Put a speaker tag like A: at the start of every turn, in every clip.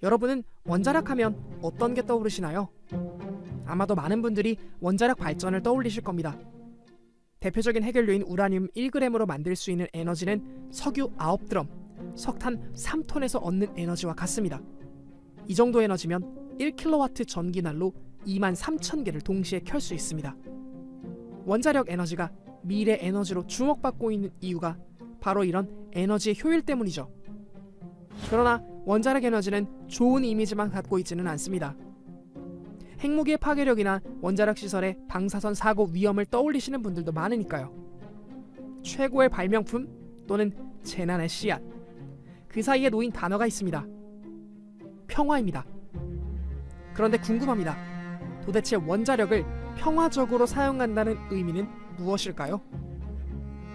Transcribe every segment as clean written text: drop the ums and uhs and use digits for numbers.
A: 여러분은 원자력 하면 어떤 게 떠오르시나요? 아마도 많은 분들이 원자력 발전을 떠올리실 겁니다. 대표적인 해결료인 우라늄 1g으로 만들 수 있는 에너지는 석유 9드럼, 석탄 3톤에서 얻는 에너지와 같습니다. 이 정도 에너지면 1kW 전기난로 23,000개를 동시에 켤 수 있습니다. 원자력 에너지가 미래 에너지로 주목받고 있는 이유가 바로 이런 에너지의 효율 때문이죠. 그러나 원자력 에너지는 좋은 이미지만 갖고 있지는 않습니다. 핵무기의 파괴력이나 원자력 시설의 방사선 사고 위험을 떠올리시는 분들도 많으니까요. 최고의 발명품 또는 재난의 씨앗, 그 사이에 놓인 단어가 있습니다. 평화입니다. 그런데 궁금합니다. 도대체 원자력을 평화적으로 사용한다는 의미는 무엇일까요?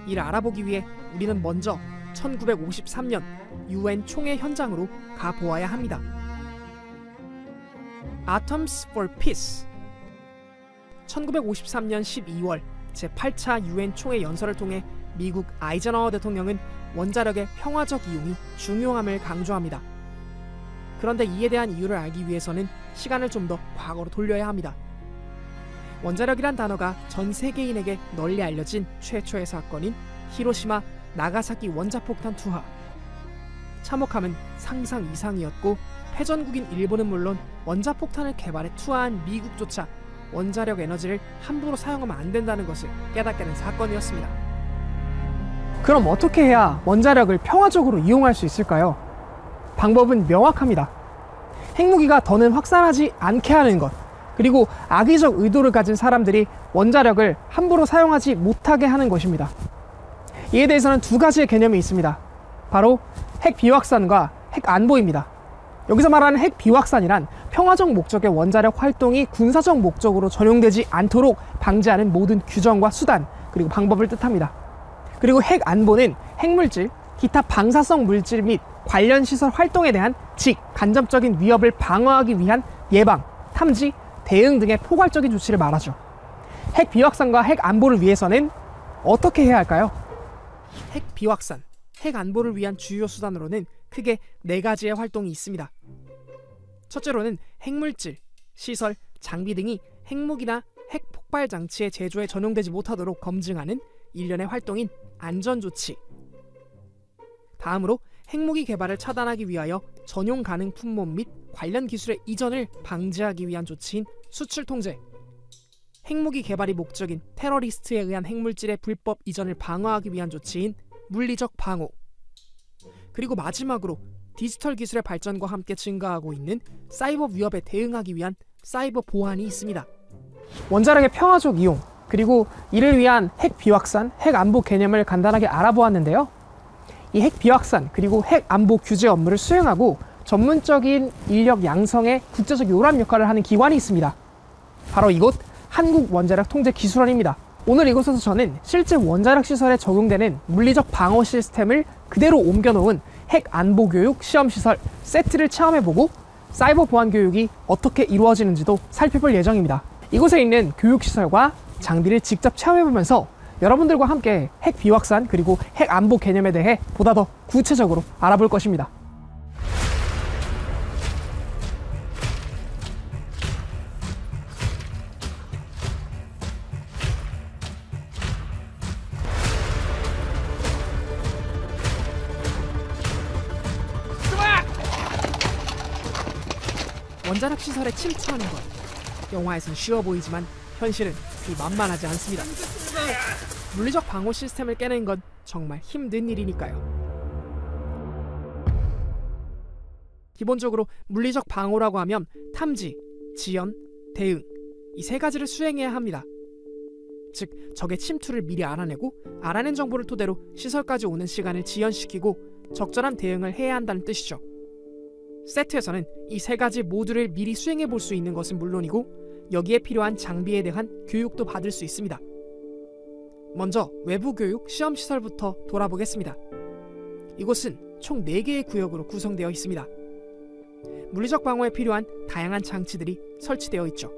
A: 이를 알아보기 위해 우리는 먼저 1953년 UN 총회 현장으로 가보아야 합니다. Atoms for Peace. 1953년 12월 제8차 UN 총회 연설을 통해 미국 아이젠하워 대통령은 원자력의 평화적 이용이 중요함을 강조합니다. 그런데 이에 대한 이유를 알기 위해서는 시간을 좀 더 과거로 돌려야 합니다. 원자력이란 단어가 전 세계인에게 널리 알려진 최초의 사건인 히로시마 나가사키 원자폭탄 투하. 참혹함은 상상 이상이었고 패전국인 일본은 물론 원자폭탄을 개발해 투하한 미국조차 원자력 에너지를 함부로 사용하면 안 된다는 것을 깨닫게 된 사건이었습니다. 그럼 어떻게 해야 원자력을 평화적으로 이용할 수 있을까요? 방법은 명확합니다. 핵무기가 더는 확산하지 않게 하는 것, 그리고 악의적 의도를 가진 사람들이 원자력을 함부로 사용하지 못하게 하는 것입니다. 이에 대해서는 두 가지의 개념이 있습니다. 바로 핵 비확산과 핵 안보입니다. 여기서 말하는 핵 비확산이란 평화적 목적의 원자력 활동이 군사적 목적으로 전용되지 않도록 방지하는 모든 규정과 수단, 그리고 방법을 뜻합니다. 그리고 핵 안보는 핵물질, 기타 방사성 물질 및 관련 시설 활동에 대한 간접적인 위협을 방어하기 위한 예방, 탐지, 대응 등의 포괄적인 조치를 말하죠. 핵 비확산과 핵 안보를 위해서는 어떻게 해야 할까요? 핵 비확산, 핵 안보를 위한 주요 수단으로는 크게 4가지의 활동이 있습니다. 첫째로는 핵물질, 시설, 장비 등이 핵무기나 핵 폭발 장치의 제조에 전용되지 못하도록 검증하는 일련의 활동인 안전조치. 다음으로 핵무기 개발을 차단하기 위하여 전용 가능 품목 및 관련 기술의 이전을 방지하기 위한 조치인 수출 통제. 핵무기 개발이 목적인 테러리스트에 의한 핵물질의 불법 이전을 방어하기 위한 조치인 물리적 방호. 그리고 마지막으로 디지털 기술의 발전과 함께 증가하고 있는 사이버 위협에 대응하기 위한 사이버 보안이 있습니다. 원자력의 평화적 이용, 그리고 이를 위한 핵 비확산, 핵 안보 개념을 간단하게 알아보았는데요. 이 핵 비확산 그리고 핵 안보 규제 업무를 수행하고 전문적인 인력 양성의 국제적 요람 역할을 하는 기관이 있습니다. 바로 이곳 한국원자력통제기술원입니다. 오늘 이곳에서 저는 실제 원자력 시설에 적용되는 물리적 방어 시스템을 그대로 옮겨놓은 핵 안보 교육 시험시설 세트를 체험해보고 사이버 보안 교육이 어떻게 이루어지는지도 살펴볼 예정입니다. 이곳에 있는 교육시설과 장비를 직접 체험해보면서 여러분들과 함께 핵 비확산 그리고 핵 안보 개념에 대해 보다 더 구체적으로 알아볼 것입니다. 원자력 시설에 침투하는 것. 영화에선 쉬워 보이지만 현실은 그리 만만하지 않습니다. 물리적 방호 시스템을 깨는 건 정말 힘든 일이니까요. 기본적으로 물리적 방호라고 하면 탐지, 지연, 대응 이 3가지를 수행해야 합니다. 즉 적의 침투를 미리 알아내고 알아낸 정보를 토대로 시설까지 오는 시간을 지연시키고 적절한 대응을 해야 한다는 뜻이죠. 세트에서는 이 3가지 모두를 미리 수행해 볼 수 있는 것은 물론이고 여기에 필요한 장비에 대한 교육도 받을 수 있습니다. 먼저 외부 교육 시험시설부터 돌아보겠습니다. 이곳은 총 4개의 구역으로 구성되어 있습니다. 물리적 방어에 필요한 다양한 장치들이 설치되어 있죠.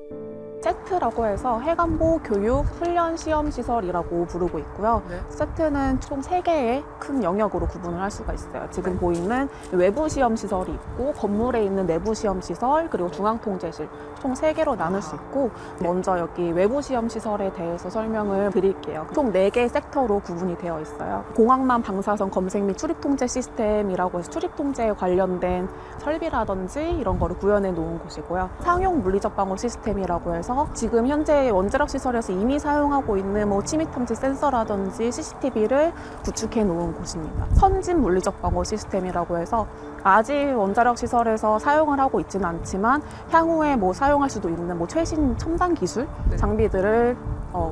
B: 세트라고 해서 해관보 교육 훈련 시험 시설이라고 부르고 있고요.
A: 네.
B: 세트는 총 3개의 큰 영역으로 구분을 할 수가 있어요. 지금
A: 네.
B: 보이는 외부 시험 시설이 있고 건물에 있는 내부 시험 시설 그리고 중앙통제실 총 3개로 나눌 수 있고 먼저 여기 외부 시험 시설에 대해서 설명을 드릴게요. 총 4개의 섹터로 구분이 되어 있어요. 공항만 방사선 검색 및 출입 통제 시스템이라고 해서 출입 통제에 관련된 설비라든지 이런 거를 구현해 놓은 곳이고요. 상용 물리적 방호 시스템이라고 해서 지금 현재 원자력 시설에서 이미 사용하고 있는 뭐 침입 탐지 센서라든지 CCTV를 구축해 놓은 곳입니다. 선진 물리적 방호 시스템이라고 해서 아직 원자력 시설에서 사용을 하고 있지는 않지만 향후에 뭐 사용할 수도 있는 뭐 최신 첨단 기술 장비들을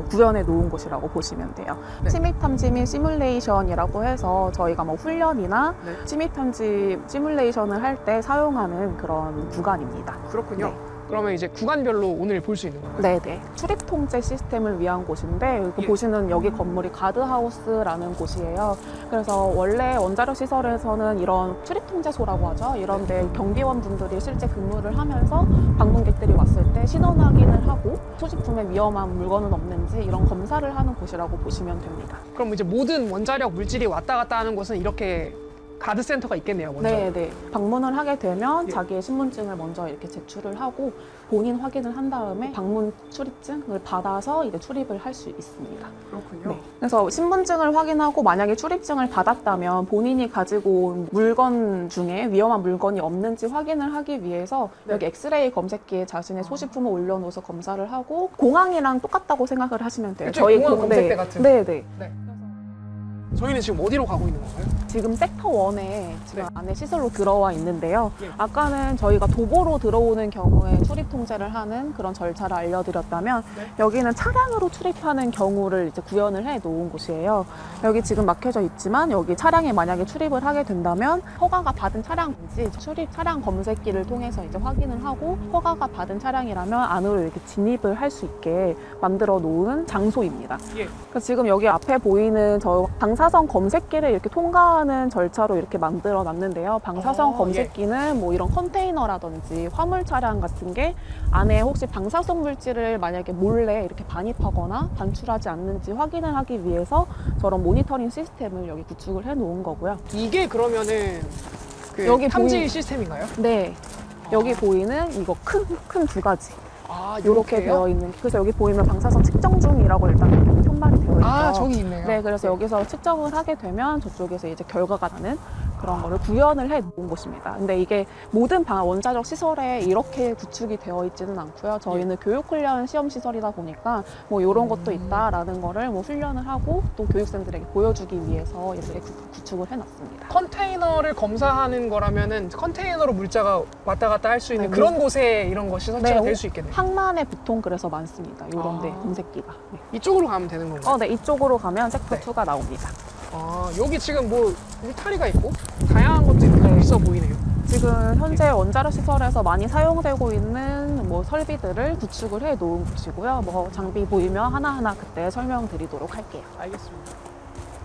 B: 구현해 놓은 곳이라고 보시면 돼요.
A: 네.
B: 침입 탐지 및 시뮬레이션이라고 해서 저희가 뭐 훈련이나
A: 네.
B: 침입 탐지 시뮬레이션을 할 때 사용하는 그런 구간입니다.
A: 그렇군요.
B: 네.
A: 그러면 이제 구간별로 오늘 볼 수 있는 건가요?
B: 네네. 출입 통제 시스템을 위한 곳인데 여기
A: 예.
B: 보시는 여기 건물이 가드하우스라는 곳이에요. 그래서 원래 원자력 시설에서는 이런 출입 통제소라고 하죠. 이런데 경비원 분들이 실제 근무를 하면서 방문객들이 왔을 때 신원 확인을 하고 소지품에 위험한 물건은 없는지 이런 검사를 하는 곳이라고 보시면 됩니다.
A: 그럼 이제 모든 원자력 물질이 왔다 갔다 하는 곳은 이렇게 가드 센터가 있겠네요, 먼저.
B: 네네. 방문을 하게 되면
A: 예.
B: 자기의 신분증을 먼저 이렇게 제출을 하고 본인 확인을 한 다음에 방문 출입증을 받아서 이제 출입을 할 수 있습니다.
A: 그렇군요.
B: 네. 그래서 신분증을 확인하고 만약에 출입증을 받았다면 본인이 가지고 온 물건 중에 위험한 물건이 없는지 확인을 하기 위해서
A: 네.
B: 여기 엑스레이 검색기에 자신의 소지품을 올려놓아서 검사를 하고 공항이랑 똑같다고 생각을 하시면 돼요.
A: 그쵸, 공항 검색대 같은.
B: 네네.
A: 네. 저희는 지금 어디로 가고 있는 건가요?
B: 지금 섹터 1에 지금
A: 네.
B: 안에 시설로 들어와 있는데요.
A: 예.
B: 아까는 저희가 도보로 들어오는 경우에 출입 통제를 하는 그런 절차를 알려드렸다면
A: 네.
B: 여기는 차량으로 출입하는 경우를 이제 구현을 해 놓은 곳이에요. 여기 지금 막혀져 있지만 여기 차량에 만약에 출입을 하게 된다면 허가가 받은 차량인지 출입 차량 검색기를 통해서 이제 확인을 하고 허가가 받은 차량이라면 안으로 이렇게 진입을 할 수 있게 만들어 놓은 장소입니다.
A: 예.
B: 그러니까 지금 여기 앞에 보이는 저 방사선 검색기를 이렇게 통과하는 절차로 이렇게 만들어 놨는데요. 방사선 검색기는 뭐 이런 컨테이너라든지 화물 차량 같은 게 안에 혹시 방사선 물질을 만약에 몰래 이렇게 반입하거나 반출하지 않는지 확인을 하기 위해서 저런 모니터링 시스템을 여기 구축을 해 놓은 거고요.
A: 이게 그러면은 그
B: 여기
A: 탐지 시스템인가요?
B: 네. 여기 보이는 이거 큰 두 가지.
A: 아,
B: 이렇게
A: 요렇게요?
B: 되어 있는. 그래서 여기 보이면 방사선 측정 중이라고 일단 현말이 되어 있죠.
A: 아, 저기 있네요.
B: 네, 그래서 여기서 측정을 하게 되면 저쪽에서 이제 결과가 나는 그런 거를 구현을 해 놓은 곳입니다. 근데 이게 모든 원자력 시설에 이렇게 구축이 되어 있지는 않고요. 저희는 교육훈련 시험시설이다 보니까 뭐 이런 것도 있다라는 거를 뭐 훈련을 하고 또 교육생들에게 보여주기 위해서 이렇게 구축을 해놨습니다.
A: 컨테이너를 검사하는 거라면은 컨테이너로 물자가 왔다 갔다 할 수 있는
B: 네,
A: 그런 곳에 이런 것이 설치가
B: 네,
A: 될 수 있겠네요.
B: 항만에 보통 그래서 많습니다. 이런 데
A: 아.
B: 검색기가. 네.
A: 이쪽으로 가면 되는 건가요?
B: 네, 이쪽으로 가면 섹터
A: 네.
B: 2가 나옵니다.
A: 아, 여기 지금 뭐 울타리가 있고 다양한 것도 있어 보이네요.
B: 지금 현재 원자력 시설에서 많이 사용되고 있는 뭐 설비들을 구축을 해 놓은 곳이고요. 뭐 장비 보이면 하나하나 그때 설명드리도록 할게요.
A: 알겠습니다.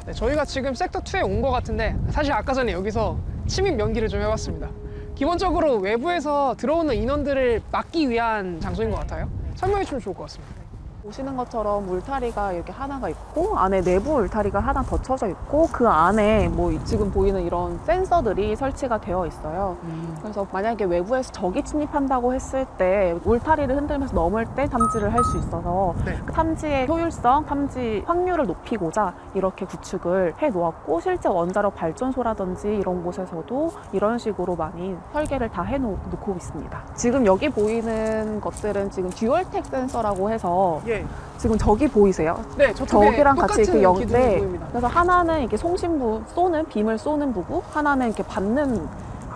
A: 네, 저희가 지금 섹터 2에 온 것 같은데 사실 아까 전에 여기서 침입 연기를 좀 해봤습니다. 기본적으로 외부에서 들어오는 인원들을 막기 위한 장소인 것 같아요. 설명해 주면 좋을 것 같습니다.
B: 보시는 것처럼 울타리가 이렇게 하나가 있고 안에 내부 울타리가 하나 더 쳐져 있고 그 안에 뭐 지금 보이는 이런 센서들이 설치가 되어 있어요. 그래서 만약에 외부에서 적이 침입한다고 했을 때 울타리를 흔들면서 넘을 때 탐지를 할 수 있어서
A: 네.
B: 탐지의 효율성, 탐지 확률을 높이고자 이렇게 구축을 해 놓았고 실제 원자력 발전소라든지 이런 곳에서도 이런 식으로 많이 설계를 다 해 놓고 있습니다. 지금 여기 보이는 것들은 지금 듀얼텍 센서라고 해서
A: 예.
B: 지금 저기 보이세요?
A: 네, 저쪽에
B: 저기랑 같이 이렇게
A: 기둥이
B: 네.
A: 보입니다.
B: 그래서 하나는 이렇게 송신부 쏘는 빔을 쏘는 부부, 하나는 이렇게 받는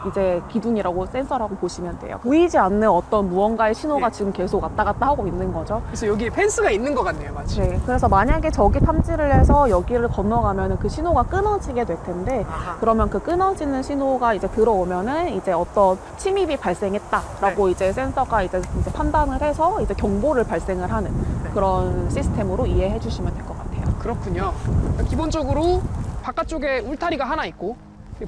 B: 이제 기둥이라고 센서라고 보시면 돼요. 보이지 않는 어떤 무언가의 신호가
A: 예.
B: 지금 계속 왔다 갔다 하고 있는 거죠.
A: 그래서 여기 펜스가 있는 것 같네요, 마치.
B: 네, 그래서 만약에 저기 탐지를 해서 여기를 건너가면 그 신호가 끊어지게 될 텐데
A: 아하.
B: 그러면 그 끊어지는 신호가 이제 들어오면은 이제 어떤 침입이 발생했다라고 이제 센서가 이제 판단을 해서 이제 경보를 발생을 하는 그런 시스템으로 이해해 주시면 될 것 같아요.
A: 그렇군요. 기본적으로 바깥쪽에 울타리가 하나 있고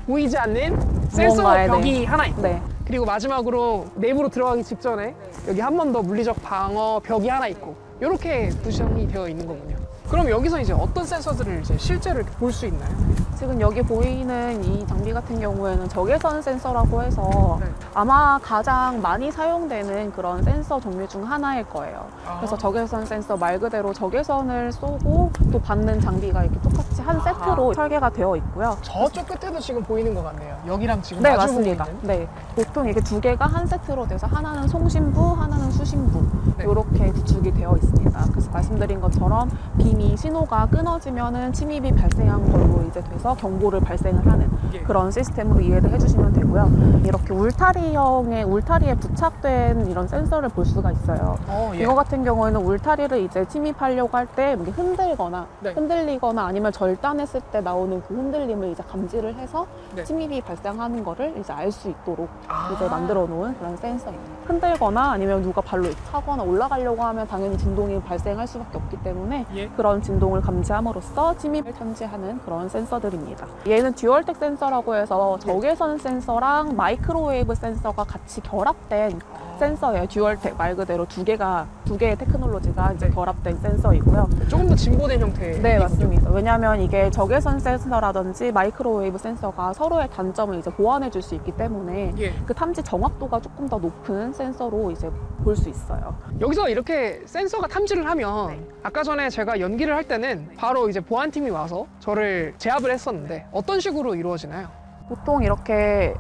A: 보이지 않는 센서
B: 무언가에
A: 벽이 하나 있고
B: 네.
A: 그리고 마지막으로 내부로 들어가기 직전에 여기 한 번 더 물리적 방어 벽이 하나 있고 이렇게 구성이 되어 있는 거군요. 그럼 여기서 이제 어떤 센서들을 이제 실제로 볼 수 있나요?
B: 지금 여기 보이는 이 장비 같은 경우에는 적외선 센서라고 해서
A: 네.
B: 아마 가장 많이 사용되는 그런 센서 종류 중 하나일 거예요.
A: 아.
B: 그래서 적외선 센서 말 그대로 적외선을 쏘고 또 받는 장비가 이렇게 똑같이 한 세트로 설계가 되어 있고요.
A: 저쪽 끝에도 지금 보이는 것 같네요. 여기랑 지금
B: 네,
A: 마주보고
B: 맞습니다.
A: 있는.
B: 네. 보통 이게 두 개가 한 세트로 돼서 하나는 송신부, 하나는 수신부
A: 네.
B: 이렇게 구축이 되어 있습니다. 그래서 말씀드린 것처럼 빔이 신호가 끊어지면은 침입이 발생한 걸로 이제 돼서 경보를 발생을 하는
A: 예.
B: 그런 시스템으로 이해를 해주시면 되고요. 이렇게 울타리에 부착된 이런 센서를 볼 수가 있어요.
A: 예.
B: 이거 같은 경우에는 울타리를 이제 침입하려고 할 때 흔들거나
A: 네.
B: 흔들리거나 아니면 절단했을 때 나오는 그 흔들림을 이제 감지를 해서
A: 네.
B: 침입이 발생하는 거를 이제 알 수 있도록
A: 아.
B: 이제 만들어 놓은 그런 센서입니다. 흔들거나 아니면 누가 발로 타거나 올라가려고 하면 당연히 진동이 발생할 수밖에 없기 때문에
A: 예.
B: 그런 진동을 감지함으로써 침입을 탐지하는 그런 센서들입니다. 얘는 듀얼텍 센서라고 해서 적외선 센서랑 마이크로웨이브 센서가 같이 결합된 센서예요. 듀얼텍 말 그대로 두 개의 테크놀로지가 이제
A: 네.
B: 결합된 센서이고요.
A: 조금 더 진보된 형태의.
B: 네, 맞습니다. 왜냐하면 이게 적외선 센서라든지 마이크로웨이브 센서가 서로의 단점을 이제 보완해 줄 수 있기 때문에
A: 예.
B: 그 탐지 정확도가 조금 더 높은 센서로 이제 볼 수 있어요.
A: 여기서 이렇게 센서가 탐지를 하면
B: 네.
A: 아까 전에 제가 연기를 할 때는 바로 이제 보안팀이 와서 저를 제압을 했었는데 어떤 식으로 이루어지나요?
B: 보통 이렇게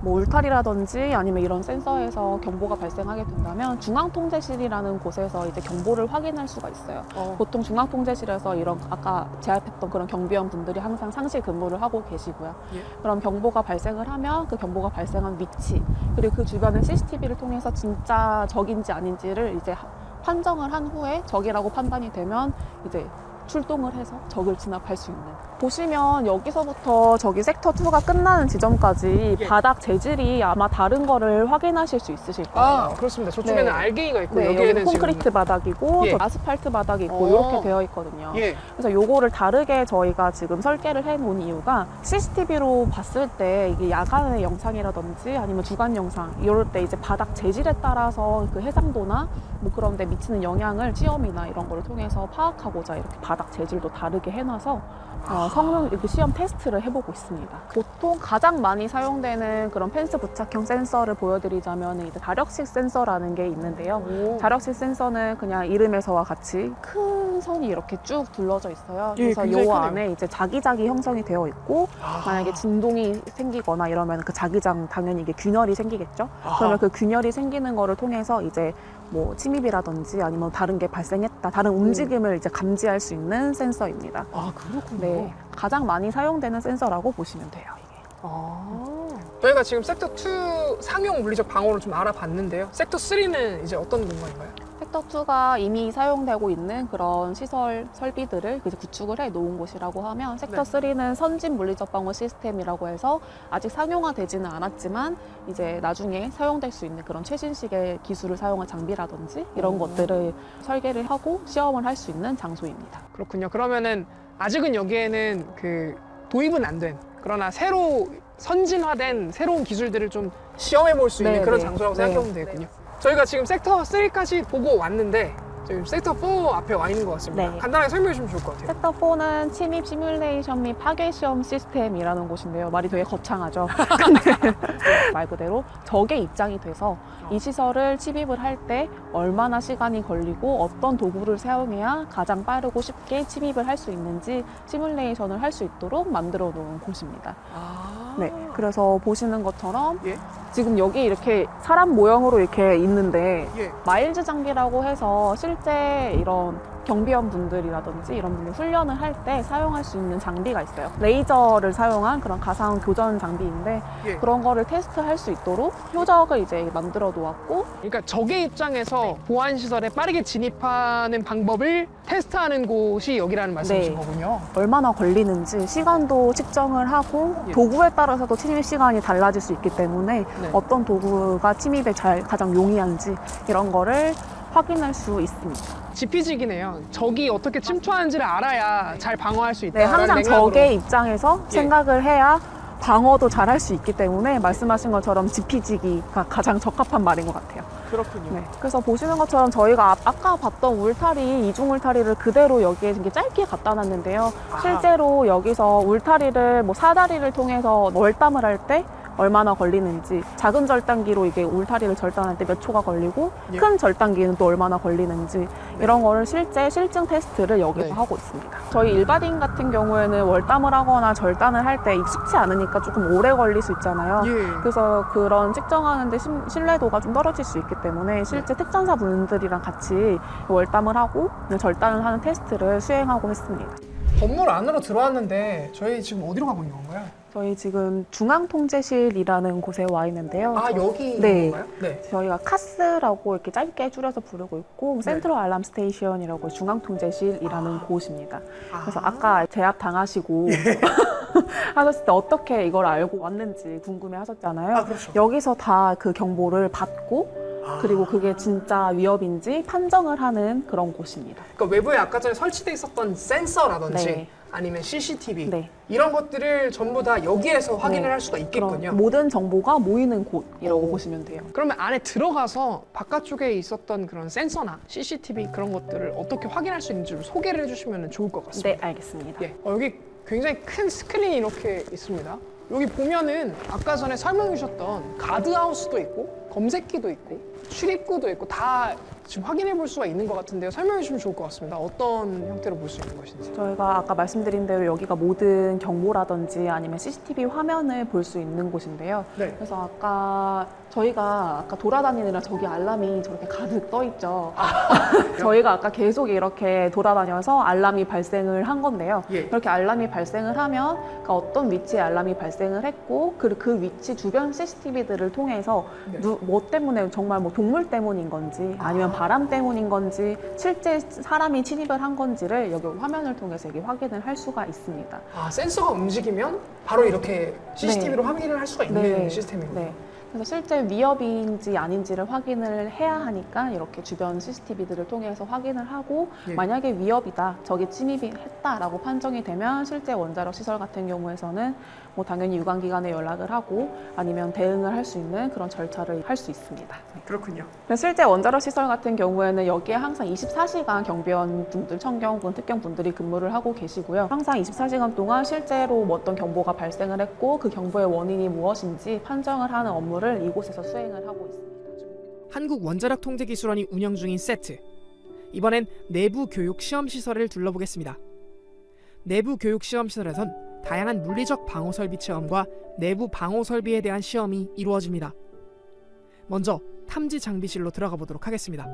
B: 뭐 울타리라든지 아니면 이런 센서에서 경보가 발생하게 된다면 중앙통제실이라는 곳에서 이제 경보를 확인할 수가 있어요. 보통 중앙통제실에서 이런 아까 제압했던 그런 경비원 분들이 항상 상시 근무를 하고 계시고요.
A: 예.
B: 그럼 경보가 발생을 하면 그 경보가 발생한 위치 그리고 그 주변의 CCTV를 통해서 진짜 적인지 아닌지를 이제 판정을 한 후에 적이라고 판단이 되면 이제 출동을 해서 적을 진압할 수 있는. 보시면 여기서부터 저기 섹터 2가 끝나는 지점까지
A: 예.
B: 바닥 재질이 아마 다른 거를 확인하실 수 있으실 거예요.
A: 아, 그렇습니다. 저쪽에는
B: 네.
A: 알갱이가 있고
B: 네,
A: 여기에는
B: 여기는 콘크리트
A: 지금
B: 바닥이고
A: 예.
B: 저 아스팔트 바닥이 있고
A: 어.
B: 이렇게 되어 있거든요.
A: 예.
B: 그래서 요거를 다르게 저희가 지금 설계를 해놓은 이유가 CCTV로 봤을 때 이게 야간의 영상이라든지 아니면 주간 영상 이럴 때 이제 바닥 재질에 따라서 그 해상도나 뭐 그런 데 미치는 영향을 시험이나 이런 거를 통해서 파악하고자 이렇게 바닥 재질도 다르게 해놔서 성능 이렇게 시험 테스트를 해보고 있습니다. 보통 가장 많이 사용되는 그런 펜스 부착형 센서를 보여드리자면 이제 다력식 센서라는 게 있는데요.
A: 오.
B: 다력식 센서는 그냥 이름에서와 같이 큰 선이 이렇게 쭉 둘러져 있어요.
A: 예,
B: 그래서
A: 굉장히
B: 요
A: 크네요.
B: 안에 이제 자기장이 형성이 되어 있고
A: 아.
B: 만약에 진동이 생기거나 이러면 그 자기장 당연히 이게 균열이 생기겠죠.
A: 아하.
B: 그러면 그 균열이 생기는 거를 통해서 이제 뭐 침입이라든지 아니면 다른 게 발생했다, 다른 움직임을 이제 감지할 수 있는 센서입니다.
A: 아, 그렇군요.
B: 네, 가장 많이 사용되는 센서라고 보시면 돼요. 이게.
A: 저희가 지금 섹터 2 상용 물리적 방어를 좀 알아봤는데요. 섹터 3는 이제 어떤 공간인가요?
B: 섹터 2가 이미 사용되고 있는 그런 시설 설비들을 이제 구축을 해 놓은 곳이라고 하면 섹터 3는 선진 물리적 방어 시스템이라고 해서 아직 상용화되지는 않았지만 이제 나중에 사용될 수 있는 그런 최신식의 기술을 사용한 장비라든지 이런 것들을 설계를 하고 시험을 할 수 있는 장소입니다.
A: 그렇군요. 그러면은 아직은 여기에는 그 도입은 안 된 그러나 새로 선진화된 새로운 기술들을 좀 시험해 볼 수 있는
B: 네,
A: 그런
B: 네.
A: 장소라고
B: 네.
A: 생각하면 되겠군요. 저희가 지금 섹터 3까지 보고 왔는데 지금 섹터 4 앞에 와 있는 것 같습니다.
B: 네.
A: 간단하게 설명해 주시면 좋을 것 같아요.
B: 섹터 4는 침입 시뮬레이션 및 파괴 시험 시스템이라는 곳인데요. 말이 되게 거창하죠. 근데 말 그대로 적의 입장이 돼서 이 시설을 침입을 할 때 얼마나 시간이 걸리고 어떤 도구를 사용해야 가장 빠르고 쉽게 침입을 할 수 있는지 시뮬레이션을 할 수 있도록 만들어 놓은 곳입니다. 네, 그래서 보시는 것처럼
A: 예.
B: 지금 여기 이렇게 사람 모형으로 이렇게 있는데
A: 예.
B: 마일즈 장비라고 해서 실제 이런 경비원 분들이라든지 이런 분들 훈련을 할 때 사용할 수 있는 장비가 있어요. 레이저를 사용한 그런 가상 교전 장비인데
A: 예.
B: 그런 거를 테스트할 수 있도록 표적을 이제 만들어 놓았고
A: 그러니까 적의 입장에서 보안 시설에 빠르게 진입하는 방법을 테스트하는 곳이 여기라는 말씀이신
B: 네.
A: 거군요.
B: 얼마나 걸리는지 시간도 측정을 하고
A: 예.
B: 도구에 따라서도 침입 시간이 달라질 수 있기 때문에
A: 네.
B: 어떤 도구가 침입에 가장 용이한지 이런 거를 확인할 수 있습니다.
A: 지피지기네요. 적이 어떻게 침투하는지를 알아야 잘 방어할 수 있다.
B: 네, 항상 적의 입장에서
A: 예.
B: 생각을 해야 방어도 잘 할 수 있기 때문에 말씀하신 것처럼 지피지기가 가장 적합한 말인 것 같아요.
A: 그렇군요.
B: 네. 그래서 보시는 것처럼 저희가 아까 봤던 울타리, 이중 울타리를 그대로 여기에 이렇게 짧게 갖다 놨는데요. 실제로 여기서 울타리를 뭐 사다리를 통해서 월담을 할 때 얼마나 걸리는지, 작은 절단기로 이게 울타리를 절단할 때 몇 초가 걸리고
A: 예.
B: 큰 절단기는 또 얼마나 걸리는지 이런 거를 실제 실증 테스트를 여기서
A: 네.
B: 하고 있습니다. 저희 일반인 같은 경우에는 월담을 하거나 절단을 할 때 익숙치 않으니까 조금 오래 걸릴 수 있잖아요.
A: 예.
B: 그래서 그런 측정하는데 신뢰도가 좀 떨어질 수 있기 때문에 실제 특전사 분들이랑 같이 월담을 하고 절단을 하는 테스트를 수행하고 했습니다.
A: 건물 안으로 들어왔는데 저희 지금 어디로 가고 있는 건가요?
B: 저희 지금 중앙통제실이라는 곳에 와 있는데요.
A: 아, 여기
B: 네.
A: 있는 건가요? 네.
B: 저희가 카스라고 이렇게 짧게 줄여서 부르고 있고 센트럴 알람 스테이션이라고 중앙통제실이라는 곳입니다. 그래서 아까 제압 당하시고 하셨을 때 어떻게 이걸 알고 왔는지 궁금해 하셨잖아요.
A: 아, 그렇죠.
B: 여기서 다 그 정보를 받고 그리고 그게 진짜 위협인지 판정을 하는 그런 곳입니다.
A: 그러니까 외부에 아까 전에 설치돼 있었던 센서라든지
B: 네.
A: 아니면 CCTV
B: 네.
A: 이런 것들을 전부 다 여기에서 확인을
B: 네.
A: 할 수가 있겠군요.
B: 그런 모든 정보가 모이는 곳이라고
A: 오.
B: 보시면 돼요.
A: 그러면 안에 들어가서 바깥쪽에 있었던 그런 센서나 CCTV 그런 것들을 어떻게 확인할 수 있는지 좀 소개를 해주시면 좋을 것 같습니다.
B: 네, 알겠습니다.
A: 예. 여기 굉장히 큰 스크린이 이렇게 있습니다. 여기 보면은 아까 전에 설명해 주셨던 가드하우스도 있고 검색기도 있고 출입구도 있고 다 지금 확인해 볼 수가 있는 것 같은데요. 설명해 주시면 좋을 것 같습니다. 어떤 형태로 볼 수 있는 것인지.
B: 저희가 아까 말씀드린 대로 여기가 모든 경보라든지 아니면 CCTV 화면을 볼 수 있는 곳인데요.
A: 네.
B: 그래서 저희가 아까 돌아다니느라 저기 알람이 저렇게 가득 떠 있죠. 저희가 아까 계속 이렇게 돌아다녀서 알람이 발생을 한 건데요.
A: 예.
B: 그렇게 알람이 발생을 하면 그러니까 어떤 위치에 알람이 발생을 했고 그 위치 주변 CCTV들을 통해서
A: 네.
B: 뭐 때문에 정말 뭐 동물 때문인 건지 아니면 바람 때문인 건지 실제 사람이 침입을 한 건지를 여기 화면을 통해서 여기 확인을 할 수가 있습니다.
A: 아, 센서가 움직이면 바로 이렇게 CCTV로
B: 네.
A: 확인을 할 수가 있는 시스템이군요.
B: 네. 그래서 실제 위협인지 아닌지를 확인을 해야 하니까 이렇게 주변 CCTV들을 통해서 확인을 하고
A: 예.
B: 만약에 위협이다, 저기 침입이 했다라고 판정이 되면 실제 원자력 시설 같은 경우에서는 뭐 당연히 유관기관에 연락을 하고 아니면 대응을 할 수 있는 그런 절차를 할 수 있습니다.
A: 그렇군요.
B: 실제 원자력 시설 같은 경우에는 여기에 항상 24시간 경비원 분들, 청경군, 특경분들이 근무를 하고 계시고요. 항상 24시간 동안 실제로 뭐 어떤 경보가 발생을 했고 그 경보의 원인이 무엇인지 판정을 하는 업무를 이곳에서 수행을 하고 있습니다.
A: 한국 원자력 통제기술원이 운영 중인 세트. 이번엔 내부 교육 시험 시설을 둘러보겠습니다. 내부 교육 시험 시설에선 다양한 물리적 방호 설비 체험과 내부 방호 설비에 대한 시험이 이루어집니다. 먼저 탐지 장비실로 들어가 보도록 하겠습니다.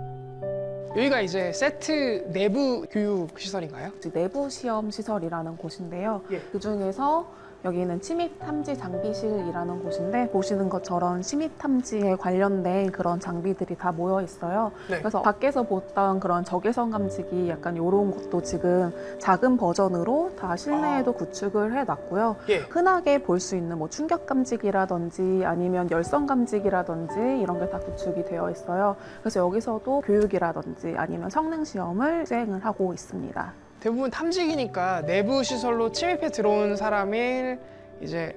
A: 여기가 이제 세트 내부 교육 시설인가요?
B: 내부 시험 시설이라는 곳인데요.
A: 예.
B: 그 중에서 여기는 침입 탐지 장비실이라는 곳인데 보시는 것처럼 침입 탐지에 관련된 그런 장비들이 다 모여 있어요.
A: 네.
B: 그래서 밖에서 보던 그런 적외선 감지기 약간 이런 것도 지금 작은 버전으로 다 실내에도 구축을 해놨고요.
A: 예.
B: 흔하게 볼 수 있는 뭐 충격 감지기라든지 아니면 열선 감지기라든지 이런 게 다 구축이 되어 있어요. 그래서 여기서도 교육이라든지 아니면 성능 시험을 수행을 하고 있습니다.
A: 대부분 탐지기니까 내부 시설로 침입해 들어온 사람이 이제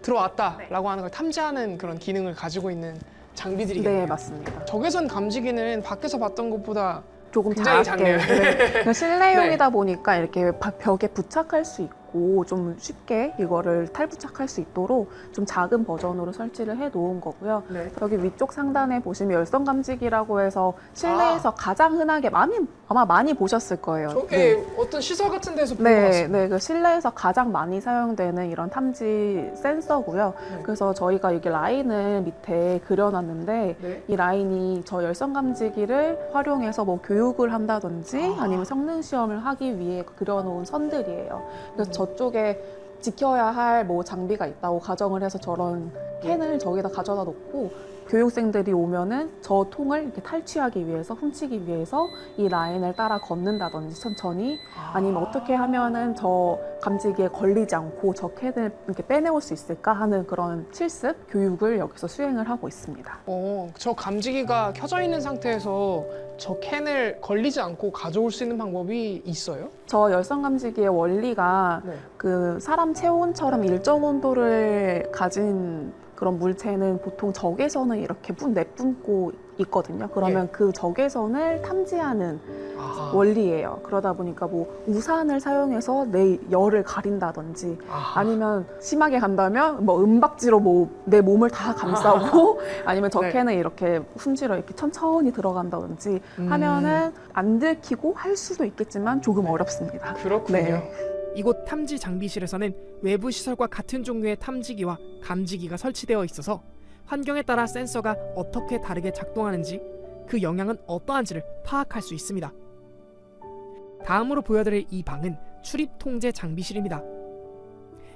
A: 들어왔다라고 하는 걸 탐지하는 그런 기능을 가지고 있는 장비들이겠네요.
B: 네, 맞습니다.
A: 적외선 감지기는 밖에서 봤던 것보다
B: 조금
A: 굉장히
B: 작게.
A: 작네요.
B: 네. 그러니까 실내용이다 보니까 이렇게 벽에 부착할 수 있고 좀 쉽게 이거를 탈부착할 수 있도록 좀 작은 버전으로 설치를 해 놓은 거고요.
A: 네.
B: 여기 위쪽 상단에 보시면 열선 감지기라고 해서 실내에서 가장 흔하게 아마 많이 보셨을 거예요.
A: 저게 어떤 시설 같은 데서 본 것
B: 네,
A: 같습니다.
B: 네, 그 실내에서 가장 많이 사용되는 이런 탐지 센서고요.
A: 네.
B: 그래서 저희가 이게 라인을 밑에 그려놨는데
A: 네.
B: 이 라인이 저 열선 감지기를 활용해서 뭐 교육을 한다든지 아니면 성능 시험을 하기 위해 그려놓은 선들이에요. 그래서 저쪽에 지켜야 할 뭐 장비가 있다고 가정을 해서 저런 캔을 저기다 가져다 놓고 교육생들이 오면은 저 통을 이렇게 탈취하기 위해서, 훔치기 위해서 이 라인을 따라 걷는다든지 천천히, 아니면 어떻게 하면은 저 감지기에 걸리지 않고 저 캔을 이렇게 빼내올 수 있을까 하는 그런 실습 교육을 여기서 수행을 하고 있습니다.
A: 저 감지기가 켜져 있는 상태에서 저 캔을 걸리지 않고 가져올 수 있는 방법이 있어요?
B: 저 열선 감지기의 원리가
A: 네.
B: 그 사람 체온처럼 일정 온도를 가진 그런 물체는 보통 적외선을 이렇게 내뿜고 있거든요. 그러면 그 적외선을 탐지하는 원리예요. 그러다 보니까 뭐 우산을 사용해서 내 열을 가린다든지, 아니면 심하게 간다면 뭐 은박지로 뭐 내 몸을 다 감싸고 아니면 저 캔을 이렇게 훔치러 이렇게 천천히 들어간다든지 하면은 안 들키고 할 수도 있겠지만 조금 어렵습니다.
A: 그렇군요.
B: 네.
A: 이곳 탐지 장비실에서는 외부 시설과 같은 종류의 탐지기와 감지기가 설치되어 있어서 환경에 따라 센서가 어떻게 다르게 작동하는지, 그 영향은 어떠한지를 파악할 수 있습니다. 다음으로 보여드릴 이 방은 출입 통제 장비실입니다.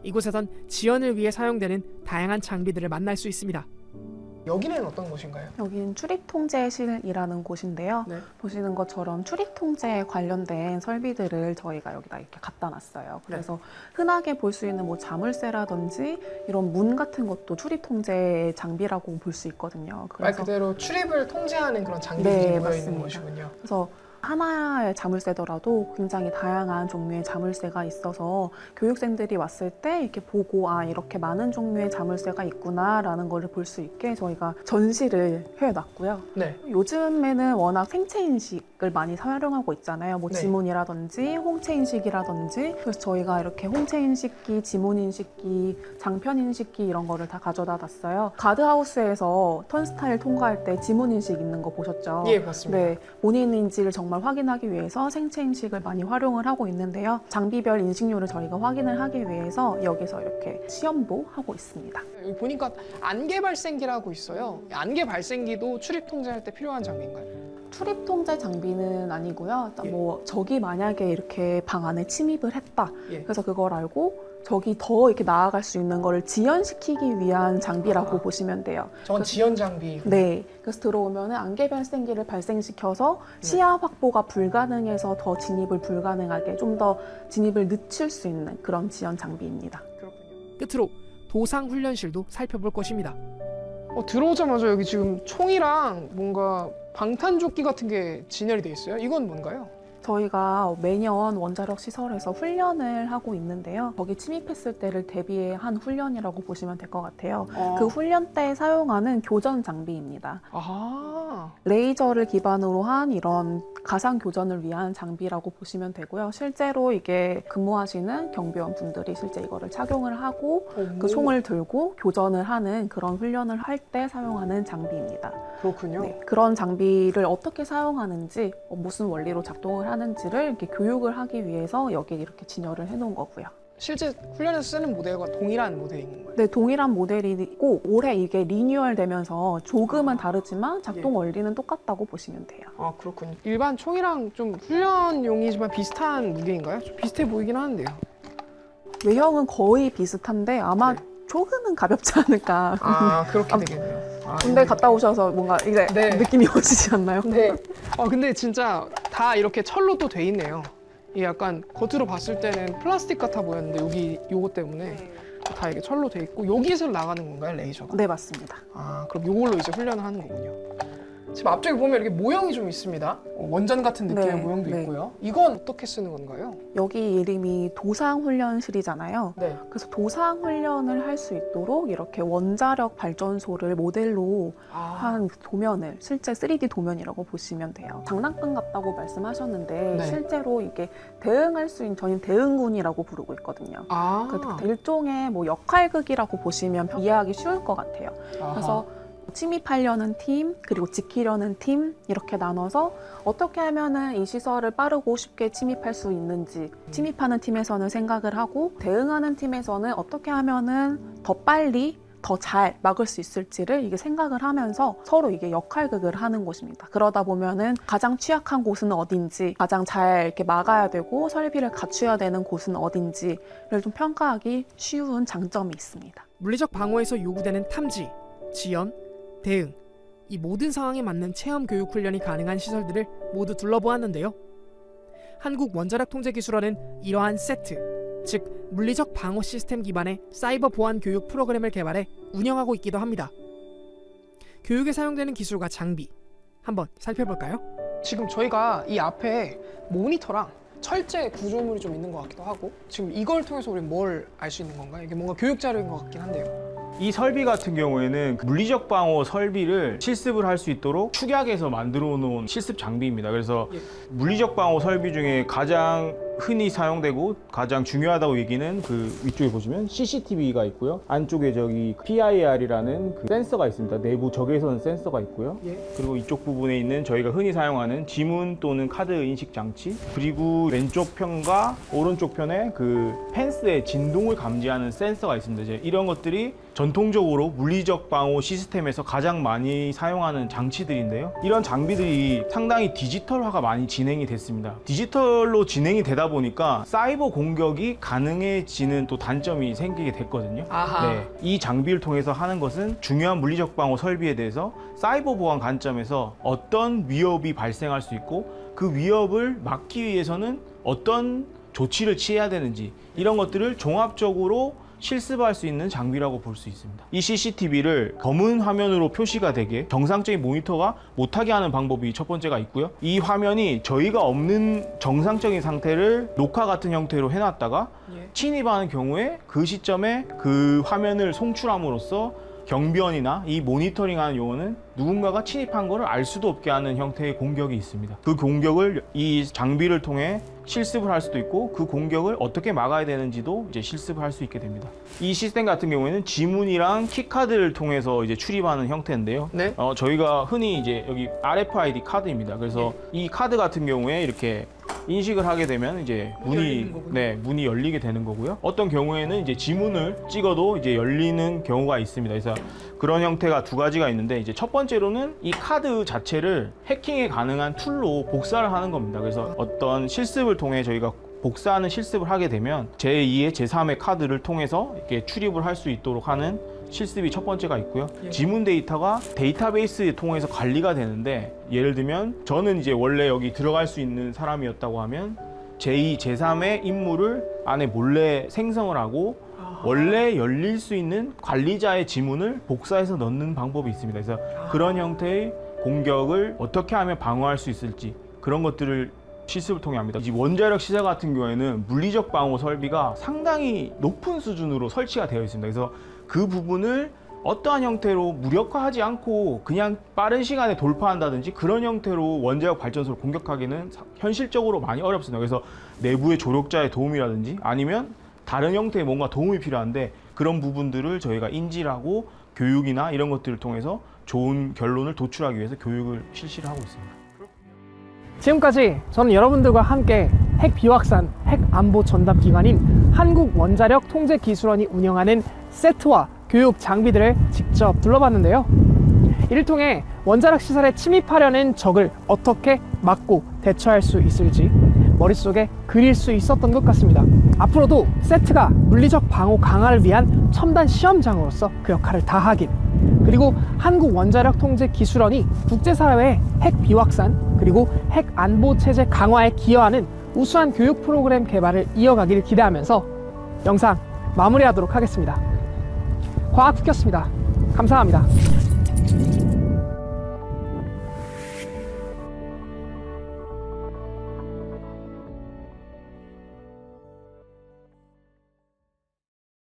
A: 이곳에선 지연을 위해 사용되는 다양한 장비들을 만날 수 있습니다. 여기는 어떤 곳인가요?
B: 여기는 출입통제실이라는 곳인데요.
A: 네.
B: 보시는 것처럼 출입통제에 관련된 설비들을 저희가 여기다 이렇게 갖다 놨어요. 그래서 흔하게 볼 수 있는 뭐 자물쇠라든지 이런 문 같은 것도 출입통제 장비라고 볼 수 있거든요.
A: 말 그대로 출입을 통제하는 그런 장비들이 모여 있는 곳이군요.
B: 그래서 하나의 자물쇠더라도 굉장히 다양한 종류의 자물쇠가 있어서 교육생들이 왔을 때 이렇게 보고 이렇게 많은 종류의 자물쇠가 있구나라는 걸 볼 수 있게 저희가 전시를 해놨고요.
A: 네.
B: 요즘에는 워낙 생체 인식을 많이 활용하고 있잖아요. 뭐
A: 네.
B: 지문이라든지 홍채 인식이라든지, 그래서 저희가 이렇게 홍채 인식기, 지문 인식기, 장편 인식기 이런 거를 다 가져다 놨어요. 가드하우스에서 턴스타일 통과할 때 지문 인식 있는 거 보셨죠?
A: 예, 봤습니다.
B: 네, 본인인지를 정말 확인하기 위해서 생체 인식을 많이 활용을 하고 있는데요. 장비별 인식률을 저희가 확인을 하기 위해서 여기서 이렇게 시험도 하고 있습니다.
A: 여기 보니까 안개 발생기라고 있어요. 안개 발생기도 출입 통제할 때 필요한 장비인가요?
B: 출입 통제 장비는 아니고요. 뭐 적이 만약에 이렇게 방 안에 침입을 했다. 그래서 그걸 알고 적이 더 이렇게 나아갈 수 있는 거를 지연시키기 위한 장비라고 보시면 돼요.
A: 저건 지연 장비.
B: 네. 그래서 들어오면은 안개 발생기를 발생시켜서 시야 확보가 불가능해서 더 진입을 불가능하게, 좀 더 진입을 늦출 수 있는 그런 지연 장비입니다.
A: 그렇군요. 끝으로 도상 훈련실도 살펴볼 것입니다. 들어오자마자 여기 지금 총이랑 뭔가 방탄조끼 같은 게 진열이 돼 있어요. 이건 뭔가요?
B: 저희가 매년 원자력 시설에서 훈련을 하고 있는데요. 거기 침입했을 때를 대비한 훈련이라고 보시면 될 것 같아요. 그 훈련 때 사용하는 교전 장비입니다. 레이저를 기반으로 한 이런 가상 교전을 위한 장비라고 보시면 되고요. 실제로 이게 근무하시는 경비원 분들이 실제 이거를 착용을 하고 그 총을 들고 교전을 하는 그런 훈련을 할 때 사용하는 장비입니다.
A: 그렇군요.
B: 네, 그런 장비를 어떻게 사용하는지, 무슨 원리로 작동을 하는지를 이렇게 교육을 하기 위해서 여기에 이렇게 진열을 해놓은 거고요.
A: 실제 훈련에서 쓰는 모델과 동일한 모델인 건가요?
B: 네, 동일한 모델이고 올해 이게 리뉴얼 되면서 조금은 다르지만 작동 원리는 똑같다고 보시면 돼요.
A: 그렇군요. 일반 총이랑 좀 훈련용이지만 비슷한 무게인가요? 좀 비슷해 보이긴 하는데요.
B: 외형은 거의 비슷한데 아마 조금은 가볍지 않을까.
A: 그렇게 되겠네요.
B: 군대 갔다 오셔서 뭔가 이제 느낌이 오시지 않나요?
A: 네. 근데 진짜 다 이렇게 철로 또 돼 있네요. 이게 약간 겉으로 봤을 때는 플라스틱 같아 보였는데 요거 때문에 다 이게 철로 돼 있고, 여기에서 나가는 건가요, 레이저가?
B: 네, 맞습니다.
A: 그럼 요걸로 이제 훈련을 하는 거군요. 지금 앞쪽에 보면 이렇게 모형이 좀 있습니다. 원전 같은 느낌의 모형도 있고요. 이건 어떻게 쓰는 건가요?
B: 여기 이름이 도상훈련실이잖아요. 그래서 도상훈련을 할 수 있도록 이렇게 원자력 발전소를 모델로 한 도면을, 실제 3D 도면이라고 보시면 돼요. 장난감 같다고 말씀하셨는데 실제로 이게 대응할 수 있는, 저희는 대응군이라고 부르고 있거든요. 일종의 뭐 역할극이라고 보시면 이해하기 쉬울 것 같아요. 그래서 침입하려는 팀, 그리고 지키려는 팀, 이렇게 나눠서 어떻게 하면은 이 시설을 빠르고 쉽게 침입할 수 있는지, 침입하는 팀에서는 생각을 하고 대응하는 팀에서는 어떻게 하면은 더 빨리 더 잘 막을 수 있을지를 이게 생각을 하면서 서로 이게 역할극을 하는 곳입니다. 그러다 보면은 가장 취약한 곳은 어딘지, 가장 잘 이렇게 막아야 되고 설비를 갖춰야 되는 곳은 어딘지를 좀 평가하기 쉬운 장점이 있습니다.
A: 물리적 방어에서 요구되는 탐지, 지연, 대응, 이 모든 상황에 맞는 체험 교육 훈련이 가능한 시설들을 모두 둘러보았는데요. 한국원자력통제기술원은 이러한 세트, 즉 물리적 방어 시스템 기반의 사이버 보안 교육 프로그램을 개발해 운영하고 있기도 합니다. 교육에 사용되는 기술과 장비, 한번 살펴볼까요?
C: 지금 저희가 이 앞에 모니터랑 철제 구조물이 좀 있는 것 같기도 하고, 지금 이걸 통해서 우리 뭘 알 수 있는 건가요? 이게 뭔가 교육 자료인 것 같긴 한데요.
D: 이 설비 같은 경우에는 물리적 방어 설비를 실습을 할 수 있도록 축약해서 만들어 놓은 실습 장비입니다. 그래서 물리적 방어 설비 중에 가장 흔히 사용되고 가장 중요하다고 얘기는 그 위쪽에 보시면 CCTV가 있고요. 안쪽에 저기 PIR이라는 그 센서가 있습니다. 내부 적외선 센서가 있고요. 그리고 이쪽 부분에 있는 저희가 흔히 사용하는 지문 또는 카드 인식 장치, 그리고 왼쪽 편과 오른쪽 편에 그 펜스의 진동을 감지하는 센서가 있습니다. 이제 이런 것들이 전통적으로 물리적 방어 시스템에서 가장 많이 사용하는 장치들인데요. 이런 장비들이 상당히 디지털화가 많이 진행이 됐습니다. 디지털로 진행이 되다 보니까 사이버 공격이 가능해지는 또 단점이 생기게 됐거든요. 네, 이 장비를 통해서 하는 것은 중요한 물리적 방어 설비에 대해서 사이버 보안 관점에서 어떤 위협이 발생할 수 있고 그 위협을 막기 위해서는 어떤 조치를 취해야 되는지 이런 것들을 종합적으로 실습할 수 있는 장비라고 볼 수 있습니다. 이 CCTV를 검은 화면으로 표시가 되게 정상적인 모니터가 못하게 하는 방법이 첫 번째가 있고요. 이 화면이 저희가 없는 정상적인 상태를 녹화 같은 형태로 해놨다가 침입하는 경우에 그 시점에 그 화면을 송출함으로써 경비원이나 이 모니터링하는 요원은 누군가가 침입한 것을 알 수도 없게 하는 형태의 공격이 있습니다. 그 공격을 이 장비를 통해 실습을 할 수도 있고 그 공격을 어떻게 막아야 되는지도 이제 실습을 할 수 있게 됩니다. 이 시스템 같은 경우에는 지문이랑 키카드를 통해서 이제 출입하는 형태인데요.
C: 네?
D: 저희가 흔히 이제 여기 RFID 카드입니다. 그래서 이 카드 같은 경우에 이렇게 인식을 하게 되면 이제 문이 열리게 되는 거고요. 어떤 경우에는 이제 지문을 찍어도 이제 열리는 경우가 있습니다. 그래서 그런 형태가 두 가지가 있는데, 이제 첫 번째로는 이 카드 자체를 해킹에 가능한 툴로 복사를 하는 겁니다. 그래서 어떤 실습을 통해 저희가 복사하는 실습을 하게 되면 제2의 제3의 카드를 통해서 이렇게 출입을 할 수 있도록 하는 실습이 첫 번째가 있고요. 지문 데이터가 데이터베이스에 통해서 관리가 되는데, 예를 들면 저는 이제 원래 여기 들어갈 수 있는 사람이었다고 하면 제2, 제3의 임무를 안에 몰래 생성을 하고 원래 열릴 수 있는 관리자의 지문을 복사해서 넣는 방법이 있습니다. 그래서 그런 형태의 공격을 어떻게 하면 방어할 수 있을지 그런 것들을 실습을 통해 합니다. 이 원자력 시설 같은 경우에는 물리적 방어 설비가 상당히 높은 수준으로 설치가 되어 있습니다. 그래서 그 부분을 어떠한 형태로 무력화하지 않고 그냥 빠른 시간에 돌파한다든지 그런 형태로 원자력 발전소를 공격하기는 현실적으로 많이 어렵습니다. 그래서 내부의 조력자의 도움이라든지 아니면 다른 형태의 뭔가 도움이 필요한데, 그런 부분들을 저희가 인지를 하고 교육이나 이런 것들을 통해서 좋은 결론을 도출하기 위해서 교육을 실시를 하고 있습니다.
A: 지금까지 저는 여러분들과 함께 핵 비확산, 핵 안보 전담 기관인 한국원자력통제기술원이 운영하는 세트와 교육 장비들을 직접 둘러봤는데요. 이를 통해 원자력 시설에 침입하려는 적을 어떻게 막고 대처할 수 있을지 머릿속에 그릴 수 있었던 것 같습니다. 앞으로도 세트가 물리적 방어 강화를 위한 첨단 시험장으로서 그 역할을 다하길, 그리고 한국원자력통제기술원이 국제사회의 핵 비확산 그리고 핵 안보 체제 강화에 기여하는 우수한 교육 프로그램 개발을 이어가길 기대하면서 영상 마무리하도록 하겠습니다. 과학국이었습니다. 감사합니다.